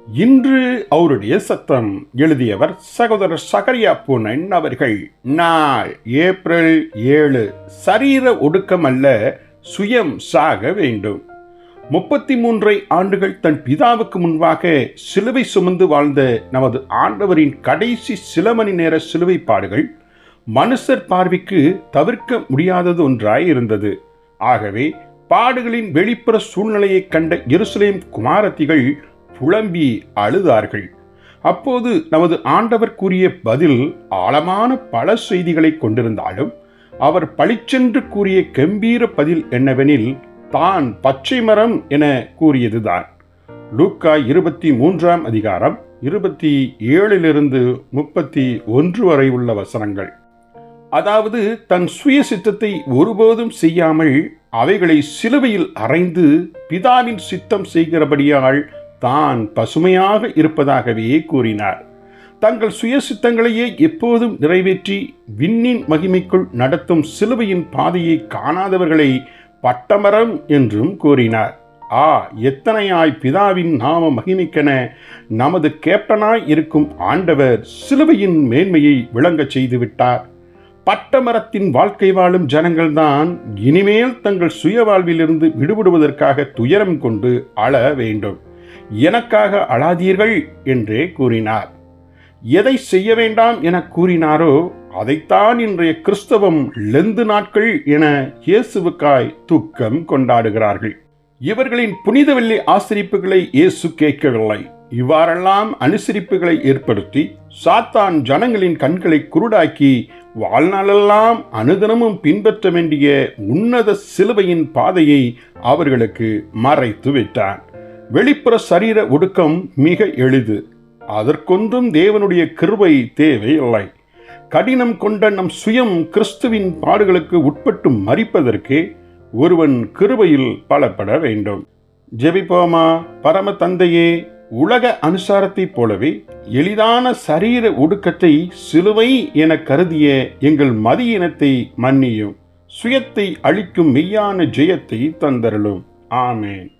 இன்று அவருடைய சத்தம். எழுதியவர் சகோதரர் சகரியா பூனன் அவர்கள். நாள் ஏப்ரல் 7. சரீர ஒடுக்கம் அல்ல, சுயம் சாக வேண்டும். 33 ஆண்டுகள் தன் பிதாவுக்கு முன்பாக சிலுவை சுமந்து வாழ்ந்த நமது ஆண்டவரின் கடைசி சில மணி நேர சிலுவை பாடுகள் மனுஷர் பார்வைக்கு தவிர்க்க முடியாதது ஒன்றாய் இருந்தது. ஆகவே பாடுகளின் வெளிப்புற சூழ்நிலையை கண்ட எருசலேம் குமாரத்திகள் புலம்பி அழுதார்கள். அப்போது நமது ஆண்டவர் கூறிய பதில் ஆழமான பல செய்திகளை கொண்டிருந்தாலும் அவர் பளிச்சென்று கூறிய கம்பீர பதில் என்னவெனில், தான் பச்சை மரம் என கூறியதுதான். லூக்கா 23 அதிகாரம் 27 31 வரை உள்ள வசனங்கள். அதாவது தன் சுய சித்தத்தை ஒருபோதும் செய்யாமல் அவைகளை சிலுவையில் அறைந்து பிதாவின் சித்தம் செய்கிறபடியால் தான் பசுமையாக இருப்பதாகவே கூறினார். தங்கள் சுய சித்தங்களையே எப்போதும் நிறைவேற்றி விண்ணின் மகிமைக்குள் நடத்தும் சிலுவையின் பாதையை காணாதவர்களை பட்டமரம் என்றும் கூறினார். எத்தனையாய் பிதாவின் நாம மகிமைக்கென நமது கேப்டனாய் இருக்கும் ஆண்டவர் சிலுவையின் மேன்மையை விளங்கச் செய்துவிட்டார். பட்டமரத்தின் வாழ்க்கை வாழும் ஜனங்கள்தான் இனிமேல் தங்கள் சுய வாழ்விலிருந்து விடுபடுவதற்காக துயரம் கொண்டு அழ வேண்டும். எனக்காக அழாதீர்கள் என்றே கூறினார். எதை செய்ய வேண்டாம் என கூறினாரோ அதைத்தான் இன்றைய கிறிஸ்தவம் லெந்து நாட்கள் என இயேசுவுக்காய் துக்கம் கொண்டாடுகிறார்கள். இவர்களின் புனித வெள்ளி ஆசரிப்புகளை இயேசு கேட்கவில்லை. இவ்வாறெல்லாம் அனுசரிப்புகளை ஏற்படுத்தி சாத்தான் ஜனங்களின் கண்களை குருடாக்கி வாழ்நாளெல்லாம் அனுதினமும் பின்பற்ற வேண்டிய உன்னத சிலுவையின் பாதையை அவர்களுக்கு மறைத்து விட்டான். வெளிப்புற சரீர ஒடுக்கம் மிக எளிது. அதற்கொன்றும் தேவனுடைய கிருபை தேவையில்லை. கடினம் கொண்ட நம் சுயம் கிறிஸ்துவின் பாடுகளுக்கு உட்பட்டு மரிப்பதற்கே ஒருவன் கிருபையில் பலப்பட வேண்டும். ஜெபிப்போமா. பரம தந்தையே, உலக அனுசாரத்தைப் போலவே எளிதான சரீர ஒடுக்கத்தை சிலுவை என கருதிய எங்கள் மதியினத்தை மன்னியும். சுயத்தை அளிக்கும் மெய்யான ஜெயத்தை தந்தருளும். ஆமேன்.